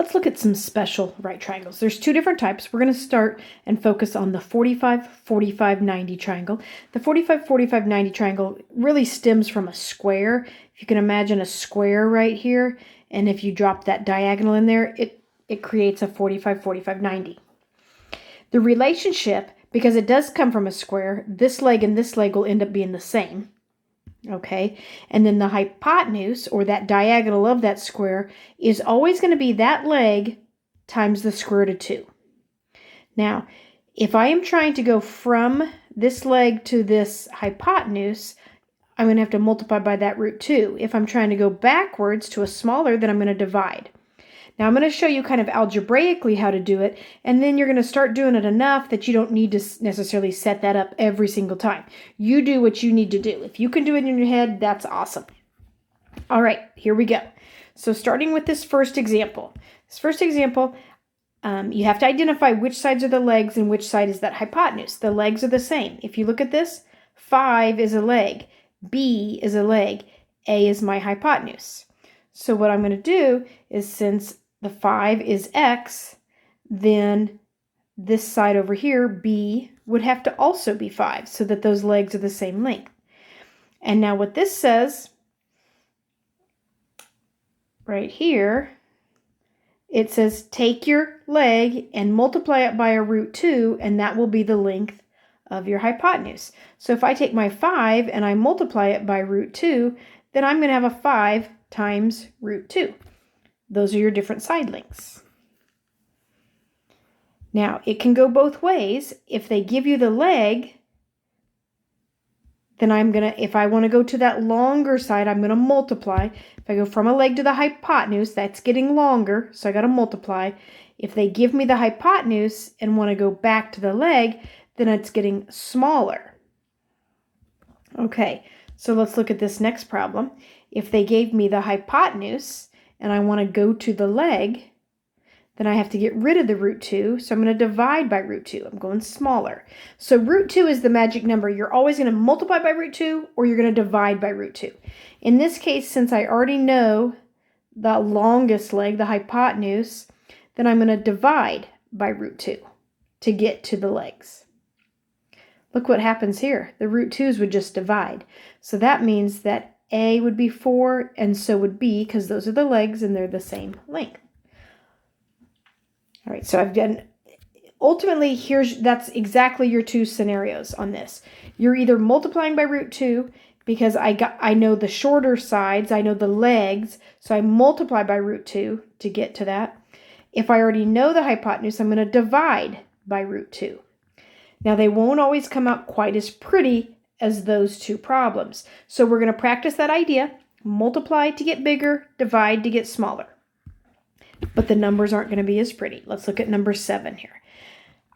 Let's look at some special right triangles. There's two different types. We're going to start and focus on the 45-45-90 triangle. The 45-45-90 triangle really stems from a square. If you can imagine a square right here, and if you drop that diagonal in there, it creates a 45-45-90. The relationship, because it does come from a square, this leg and this leg will end up being the same. Okay, and then the hypotenuse, or that diagonal of that square, is always going to be that leg times the square root of 2. Now, if I am trying to go from this leg to this hypotenuse, I'm going to have to multiply by that root 2. If I'm trying to go backwards to a smaller, then I'm going to divide. Now, I'm going to show you kind of algebraically how to do it, and then you're going to start doing it enough that you don't need to necessarily set that up every single time. You do what you need to do. If you can do it in your head, that's awesome. All right, here we go. So starting with this first example. You have to identify which sides are the legs and which side is that hypotenuse. The legs are the same. If you look at this, 5 is a leg, B is a leg, A is my hypotenuse. So what I'm going to do is, since the 5 is x, then this side over here, B, would have to also be 5 so that those legs are the same length. And now what this says right here, it says take your leg and multiply it by a root 2, and that will be the length of your hypotenuse. So if I take my 5 and I multiply it by root 2, then I'm going to have a 5 times root 2. Those are your different side lengths. Now, it can go both ways. If they give you the leg, then if I want to go to that longer side, I'm going to multiply. If I go from a leg to the hypotenuse, that's getting longer, so I got to multiply. If they give me the hypotenuse and want to go back to the leg, then it's getting smaller. Okay, so let's look at this next problem. If they gave me the hypotenuse and I want to go to the leg, then I have to get rid of the root 2, so I'm going to divide by root 2. I'm going smaller. So root 2 is the magic number. You're always going to multiply by root 2, or you're going to divide by root 2. In this case, since I already know the longest leg, the hypotenuse, then I'm going to divide by root 2 to get to the legs. Look what happens here. The root 2's would just divide. So that means that A would be 4, and so would B, because those are the legs and they're the same length. All right, so I've done, ultimately, that's exactly your two scenarios on this. You're either multiplying by root 2, because I know the shorter sides, I know the legs, so I multiply by root 2 to get to that. If I already know the hypotenuse, I'm going to divide by root 2. Now, they won't always come out quite as pretty as those two problems. So we're going to practice that idea. Multiply to get bigger, divide to get smaller. But the numbers aren't going to be as pretty. Let's look at number 7 here.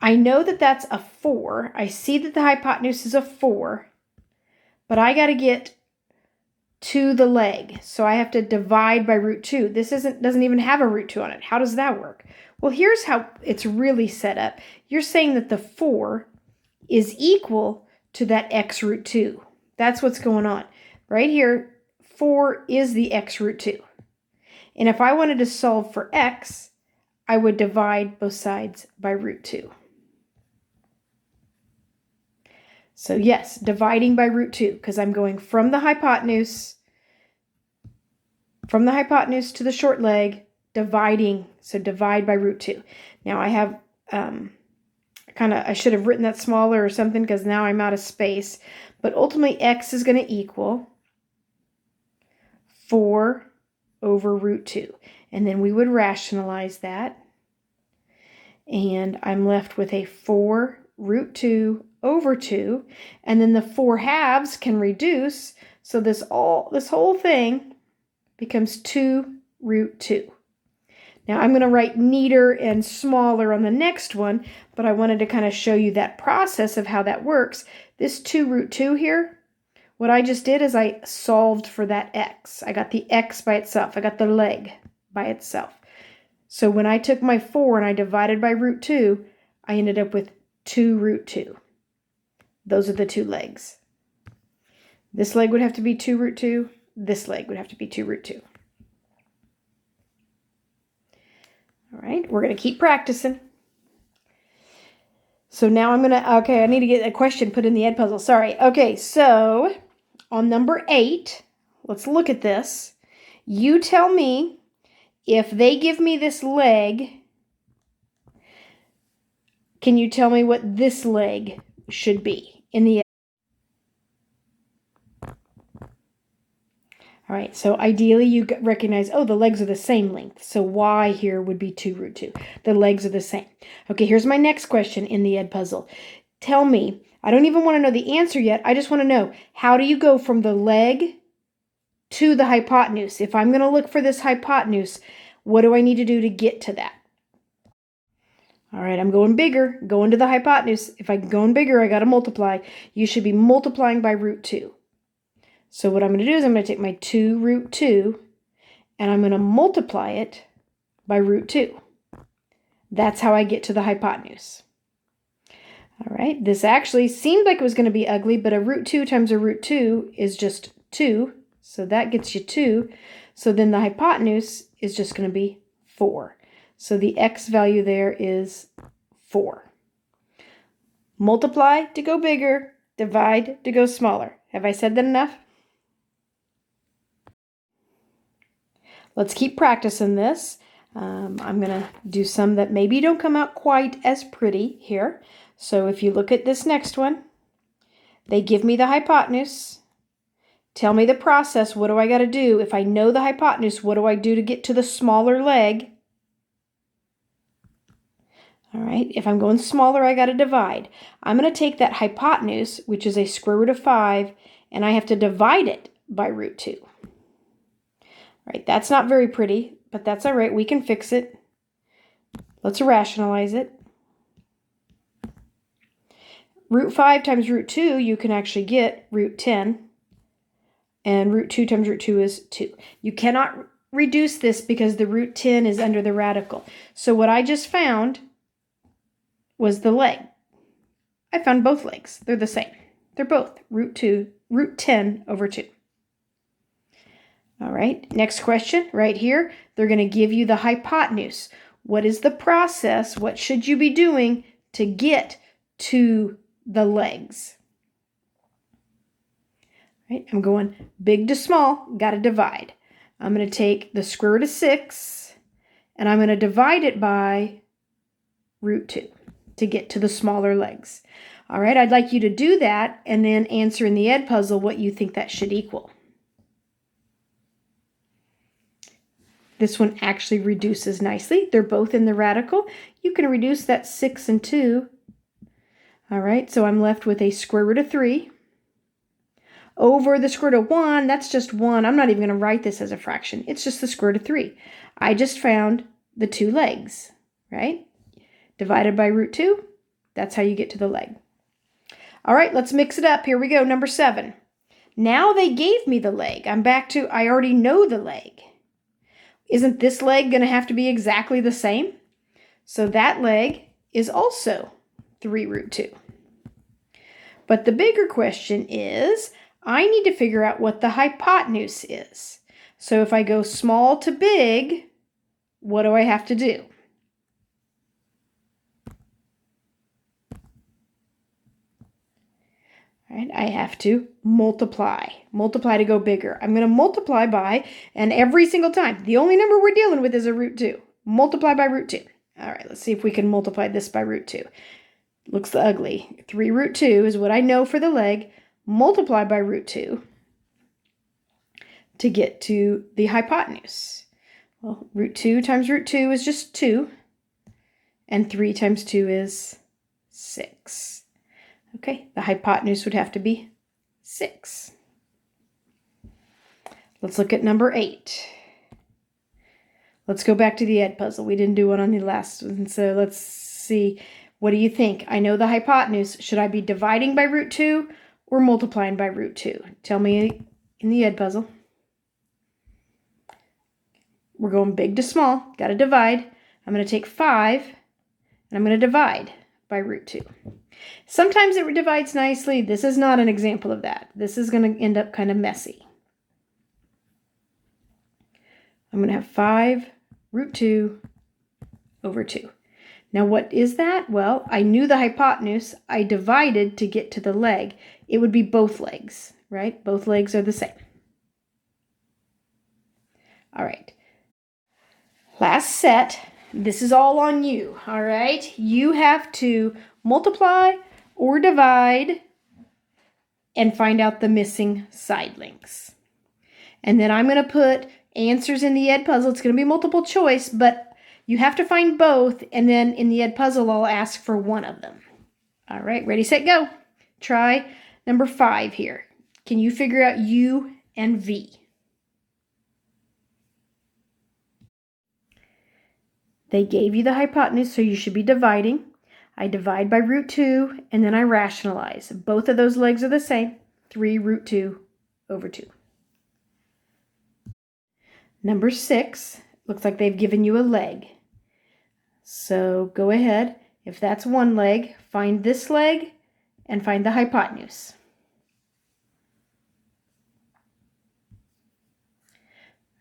I know that that's a 4. I see that the hypotenuse is a 4, but I got to get to the leg. So I have to divide by root 2. This doesn't even have a root 2 on it. How does that work? Well, here's how it's really set up. You're saying that the 4 is equal to that x root 2. That's what's going on. Right here, 4 is the x root 2. And if I wanted to solve for x, I would divide both sides by root 2. So yes, dividing by root 2, because I'm going from the hypotenuse to the short leg, dividing, so divide by root 2. Now I have, I should have written that smaller or something, because now I'm out of space. But ultimately, x is going to equal 4 over root 2. And then we would rationalize that. And I'm left with a 4 root 2 over 2. And then the 4 halves can reduce. So this whole thing becomes 2 root 2. Now I'm going to write neater and smaller on the next one, but I wanted to kind of show you that process of how that works. This 2 root 2 here, what I just did is I solved for that x. I got the x by itself. I got the leg by itself. So when I took my 4 and I divided by root 2, I ended up with 2 root 2. Those are the two legs. This leg would have to be 2 root 2. This leg would have to be 2 root 2. right, we're going to keep practicing. So now I'm going to, okay, I need to get a question put in the Ed puzzle. Sorry. Okay, so on number 8, let's look at this. You tell me if they give me this leg, can you tell me what this leg should be in the... All right, so ideally you recognize, oh, the legs are the same length. So y here would be 2 root 2. The legs are the same. Okay, here's my next question in the Ed puzzle. Tell me, I don't even want to know the answer yet. I just want to know, how do you go from the leg to the hypotenuse? If I'm going to look for this hypotenuse, what do I need to do to get to that? All right, I'm going bigger, going to the hypotenuse. If I'm going bigger, I got to multiply. You should be multiplying by root 2. So what I'm going to do is I'm going to take my 2 root 2 and I'm going to multiply it by root 2. That's how I get to the hypotenuse. All right, this actually seemed like it was going to be ugly, but a root 2 times a root 2 is just 2. So that gets you 2. So then the hypotenuse is just going to be 4. So the x value there is 4. Multiply to go bigger, divide to go smaller. Have I said that enough? Let's keep practicing this. I'm going to do some that maybe don't come out quite as pretty here. So if you look at this next one, they give me the hypotenuse. Tell me the process. What do I got to do? If I know the hypotenuse, what do I do to get to the smaller leg? All right, if I'm going smaller, I got to divide. I'm going to take that hypotenuse, which is a square root of 5, and I have to divide it by root 2. All right, that's not very pretty, but that's all right. We can fix it. Let's rationalize it. Root 5 times root 2, you can actually get root 10. And root 2 times root 2 is 2. You cannot reduce this because the root 10 is under the radical. So what I just found was the leg. I found both legs. They're the same. They're both root 10 over 2. All right, next question right here. They're going to give you the hypotenuse. What is the process? What should you be doing to get to the legs? All right, I'm going big to small, got to divide. I'm going to take the square root of 6 and I'm going to divide it by root 2 to get to the smaller legs. All right, I'd like you to do that and then answer in the Ed puzzle what you think that should equal. This one actually reduces nicely. They're both in the radical. You can reduce that 6 and 2. All right, so I'm left with a square root of 3 over the square root of 1. That's just 1. I'm not even going to write this as a fraction. It's just the square root of 3. I just found the 2 legs, right? Divided by root 2, that's how you get to the leg. All right, let's mix it up. Here we go, number 7. Now they gave me the leg. I'm back to, I already know the leg. Isn't this leg going to have to be exactly the same? So that leg is also 3 root 2. But the bigger question is, I need to figure out what the hypotenuse is. So if I go small to big, what do I have to do? Right, I have to multiply. Multiply to go bigger. I'm going to multiply by, and every single time, the only number we're dealing with is a root 2. Multiply by root 2. All right, let's see if we can multiply this by root 2. Looks ugly. 3 root 2 is what I know for the leg. Multiply by root 2 to get to the hypotenuse. Well, root 2 times root 2 is just 2. And 3 times 2 is 6. Okay, the hypotenuse would have to be 6. Let's look at number 8. Let's go back to the Ed puzzle. We didn't do one on the last one, so let's see. What do you think? I know the hypotenuse. Should I be dividing by root 2 or multiplying by root 2? Tell me in the Ed puzzle. We're going big to small. Got to divide. I'm going to take 5, and I'm going to divide by root 2. Sometimes it divides nicely. This is not an example of that. This is going to end up kind of messy. I'm going to have 5 root 2 over 2. Now what is that? Well, I knew the hypotenuse. I divided to get to the leg. It would be both legs, right? Both legs are the same. All right. Last set. This is all on you, all right? You have to multiply or divide and find out the missing side links. And then I'm going to put answers in the Ed puzzle. It's going to be multiple choice, but you have to find both, and then in the Ed puzzle, I'll ask for one of them. All right, ready, set, go. Try number 5 here. Can you figure out U and V? They gave you the hypotenuse, so you should be dividing. I divide by root 2, and then I rationalize. Both of those legs are the same, 3 root 2 over 2. Number 6, looks like they've given you a leg. So go ahead, if that's one leg, find this leg and find the hypotenuse.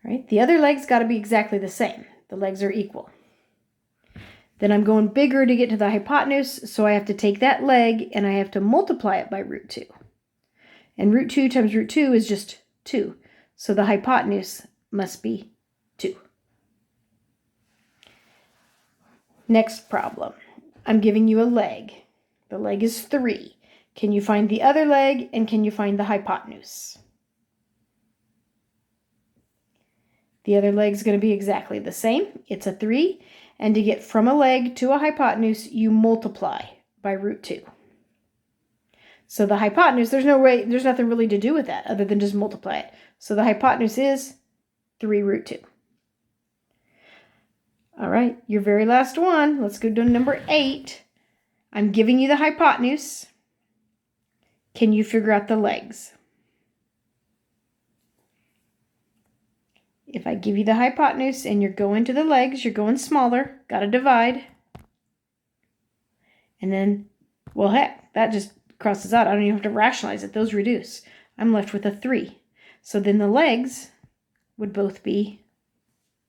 All right, the other leg's got to be exactly the same. The legs are equal. Then I'm going bigger to get to the hypotenuse, so I have to take that leg and I have to multiply it by root 2. And root 2 times root 2 is just 2. So the hypotenuse must be 2. Next problem. I'm giving you a leg. The leg is 3. Can you find the other leg and can you find the hypotenuse? The other leg's going to be exactly the same. It's a 3. And to get from a leg to a hypotenuse, you multiply by root 2. So the hypotenuse, there's nothing really to do with that other than just multiply it. So the hypotenuse is 3 root 2. All right, your very last one. Let's go to number 8. I'm giving you the hypotenuse. Can you figure out the legs? If I give you the hypotenuse and you're going to the legs, you're going smaller, got to divide. And then, well, heck, that just crosses out. I don't even have to rationalize it. Those reduce. I'm left with a 3. So then the legs would both be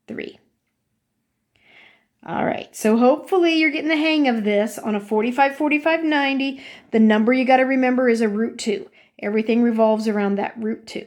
3. All right, so hopefully you're getting the hang of this. On a 45-45-90, the number you got to remember is a root 2. Everything revolves around that root 2.